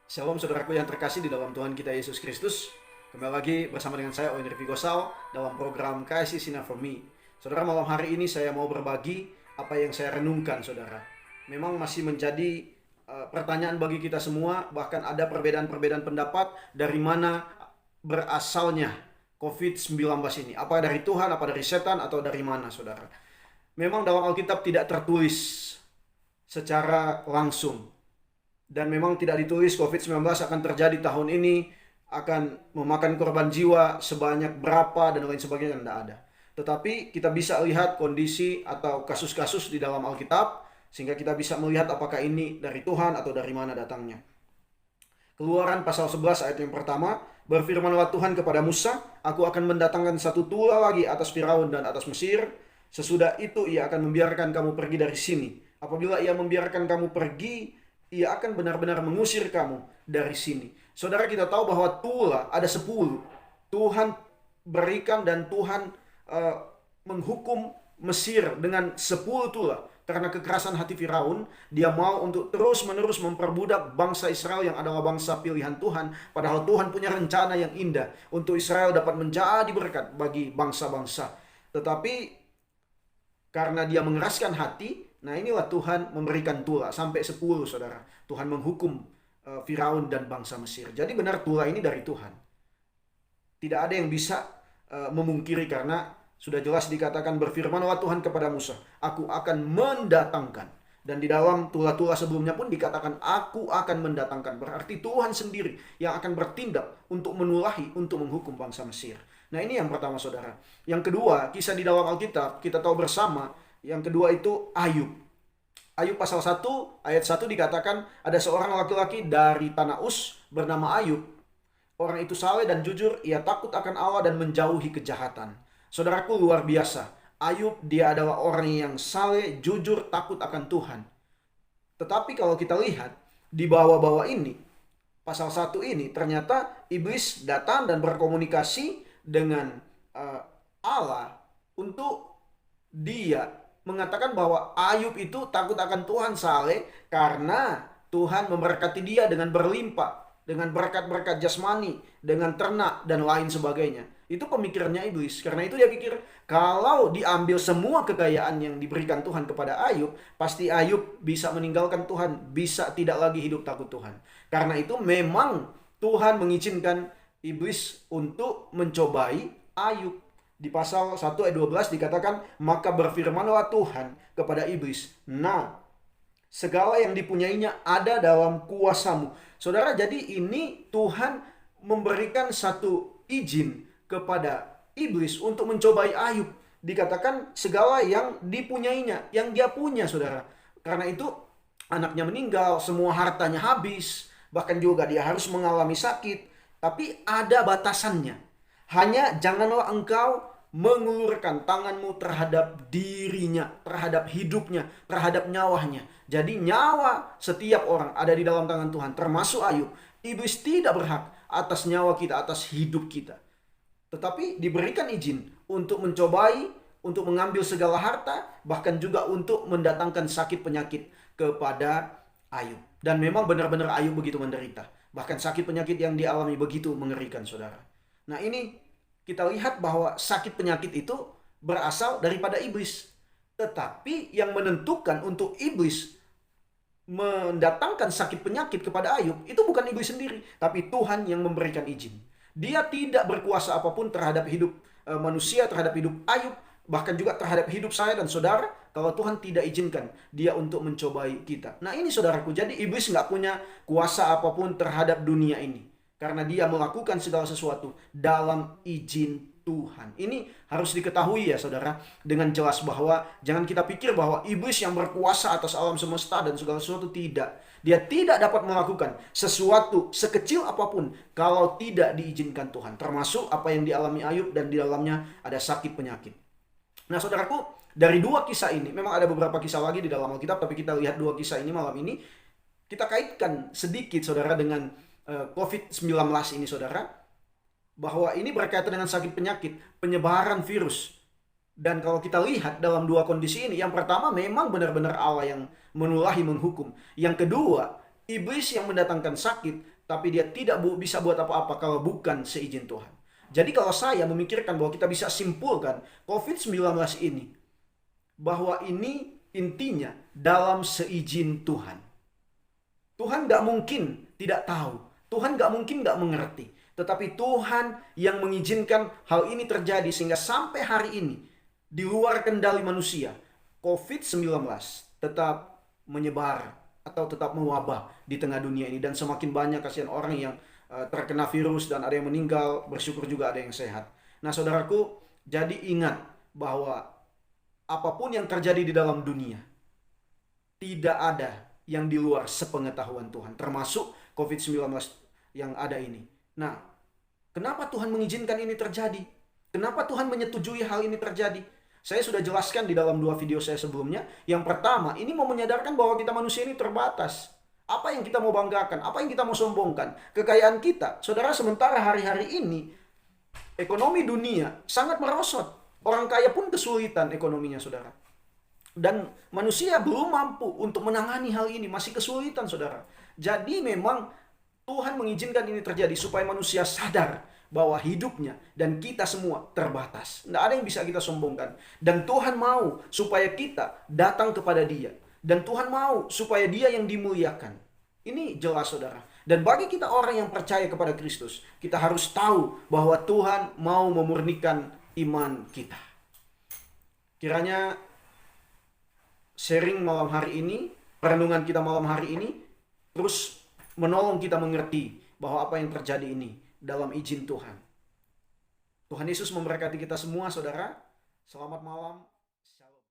Shalom saudaraku yang terkasih di dalam Tuhan kita Yesus Kristus. Kembali lagi bersama dengan saya Oiner Vigosal dalam program KSI Sinar for Me. Saudara, malam hari ini saya mau berbagi apa yang saya renungkan, saudara. Memang masih menjadi pertanyaan bagi kita semua, bahkan ada perbedaan-perbedaan pendapat dari mana berasalnya COVID-19 ini. Apa dari Tuhan, apa dari setan, atau dari mana, saudara. Memang dalam Alkitab tidak tertulis secara langsung. Dan memang tidak ditulis COVID-19 akan terjadi tahun ini, akan memakan korban jiwa sebanyak berapa dan lain sebagainya, tidak ada. Tetapi kita bisa lihat kondisi atau kasus-kasus di dalam Alkitab, sehingga kita bisa melihat apakah ini dari Tuhan atau dari mana datangnya. Keluaran pasal 11 ayat yang pertama, berfirmanlah Tuhan kepada Musa, aku akan mendatangkan satu tula lagi atas Firaun dan atas Mesir, sesudah itu ia akan membiarkan kamu pergi dari sini. Apabila ia membiarkan kamu pergi, ia akan benar-benar mengusir kamu dari sini. Saudara, kita tahu bahwa tula ada 10. Tuhan berikan dan Tuhan menghukum Mesir dengan 10 tula. Karena kekerasan hati Firaun, dia mau untuk terus-menerus memperbudak bangsa Israel yang adalah bangsa pilihan Tuhan. Padahal Tuhan punya rencana yang indah untuk Israel dapat menjadi berkat bagi bangsa-bangsa. Tetapi karena dia mengeraskan hati, nah inilah Tuhan memberikan tula sampai 10, saudara. Tuhan menghukum Firaun dan bangsa Mesir. Jadi benar tula ini dari Tuhan. Tidak ada yang bisa memungkiri, karena sudah jelas dikatakan, berfirmanlah Tuhan kepada Musa, aku akan mendatangkan. Dan di dalam tula-tula sebelumnya pun dikatakan, aku akan mendatangkan. Berarti Tuhan sendiri yang akan bertindak untuk menulahi, untuk menghukum bangsa Mesir. Nah, ini yang pertama, saudara. Yang kedua, kisah di dalam Alkitab kita tahu bersama. Yang kedua itu Ayub. Ayub pasal 1 ayat 1 dikatakan, ada seorang laki-laki dari tanah Uz bernama Ayub. Orang itu saleh dan jujur, ia takut akan Allah dan menjauhi kejahatan. Saudaraku, luar biasa. Ayub, dia adalah orang yang saleh, jujur, takut akan Tuhan. Tetapi kalau kita lihat di bawah-bawah ini, pasal 1 ini, ternyata iblis datang dan berkomunikasi dengan Allah untuk dia mengatakan bahwa Ayub itu takut akan Tuhan, saleh, karena Tuhan memberkati dia dengan berlimpah, dengan berkat-berkat jasmani, dengan ternak dan lain sebagainya. Itu pemikirannya iblis. Karena itu dia pikir kalau diambil semua kekayaan yang diberikan Tuhan kepada Ayub, pasti Ayub bisa meninggalkan Tuhan, bisa tidak lagi hidup takut Tuhan. Karena itu memang Tuhan mengizinkan iblis untuk mencobai Ayub. Di pasal 1 ayat 12 dikatakan, maka berfirmanlah Tuhan kepada iblis, nah, segala yang dipunyainya ada dalam kuasamu. Saudara, jadi ini Tuhan memberikan satu izin kepada iblis untuk mencobai Ayub. Dikatakan segala yang dipunyainya, yang dia punya, saudara. Karena itu anaknya meninggal, semua hartanya habis, bahkan juga dia harus mengalami sakit. Tapi ada batasannya. Hanya janganlah engkau mengulurkan tanganmu terhadap dirinya, terhadap hidupnya, terhadap nyawanya. Jadi nyawa setiap orang ada di dalam tangan Tuhan, termasuk Ayub. Iblis tidak berhak atas nyawa kita, atas hidup kita. Tetapi diberikan izin untuk mencobai, untuk mengambil segala harta, bahkan juga untuk mendatangkan sakit penyakit kepada Ayub. Dan memang benar-benar Ayub begitu menderita. Bahkan sakit penyakit yang dialami begitu mengerikan, saudara. Nah, ini kita lihat bahwa sakit penyakit itu berasal daripada iblis. Tetapi yang menentukan untuk iblis mendatangkan sakit penyakit kepada Ayub itu bukan iblis sendiri, tapi Tuhan yang memberikan izin. Dia tidak berkuasa apapun terhadap hidup manusia, terhadap hidup Ayub, bahkan juga terhadap hidup saya dan saudara, kalau Tuhan tidak izinkan dia untuk mencobai kita. Nah, ini saudaraku, jadi iblis nggak punya kuasa apapun terhadap dunia ini, karena dia melakukan segala sesuatu dalam izin Tuhan. Ini harus diketahui ya, saudara, dengan jelas, bahwa jangan kita pikir bahwa iblis yang berkuasa atas alam semesta dan segala sesuatu. Tidak. Dia tidak dapat melakukan sesuatu sekecil apapun kalau tidak diizinkan Tuhan. Termasuk apa yang dialami Ayub, dan di dalamnya ada sakit penyakit. Nah, saudaraku, dari dua kisah ini, memang ada beberapa kisah lagi di dalam Alkitab, tapi kita lihat dua kisah ini malam ini. Kita kaitkan sedikit, saudara, dengan COVID-19 ini, saudara, bahwa ini berkaitan dengan sakit penyakit, penyebaran virus. Dan kalau kita lihat dalam dua kondisi ini, yang pertama memang benar-benar Allah yang menulahi, menghukum. Yang kedua, iblis yang mendatangkan sakit tapi dia tidak bisa buat apa-apa kalau bukan seizin Tuhan. Jadi kalau saya memikirkan bahwa kita bisa simpulkan COVID-19 ini, bahwa ini intinya dalam seizin Tuhan. Tuhan gak mungkin tidak tahu. Tuhan gak mungkin gak mengerti. Tetapi Tuhan yang mengizinkan hal ini terjadi sehingga sampai hari ini di luar kendali manusia, COVID-19 tetap menyebar atau tetap mewabah di tengah dunia ini. Dan semakin banyak kasihan orang yang terkena virus dan ada yang meninggal, bersyukur juga ada yang sehat. Nah saudaraku, jadi ingat bahwa apapun yang terjadi di dalam dunia, tidak ada yang di luar sepengetahuan Tuhan, termasuk COVID-19 yang ada ini. Nah, kenapa Tuhan mengizinkan ini terjadi? Kenapa Tuhan menyetujui hal ini terjadi? Saya sudah jelaskan di dalam 2 video saya sebelumnya. Yang pertama, ini mau menyadarkan bahwa kita manusia ini terbatas. Apa yang kita mau banggakan? Apa yang kita mau sombongkan? Kekayaan kita. Saudara, sementara hari-hari ini ekonomi dunia sangat merosot. Orang kaya pun kesulitan ekonominya, saudara. Dan manusia belum mampu untuk menangani hal ini. Masih kesulitan, saudara. Jadi memang Tuhan mengizinkan ini terjadi supaya manusia sadar bahwa hidupnya dan kita semua terbatas. Tidak ada yang bisa kita sombongkan. Dan Tuhan mau supaya kita datang kepada Dia. Dan Tuhan mau supaya Dia yang dimuliakan. Ini jelas, saudara. Dan bagi kita orang yang percaya kepada Kristus, kita harus tahu bahwa Tuhan mau memurnikan iman kita. Kiranya sharing malam hari ini, perenungan kita malam hari ini, terus menolong kita mengerti bahwa apa yang terjadi ini dalam izin Tuhan. Tuhan Yesus memberkati kita semua, saudara. Selamat malam.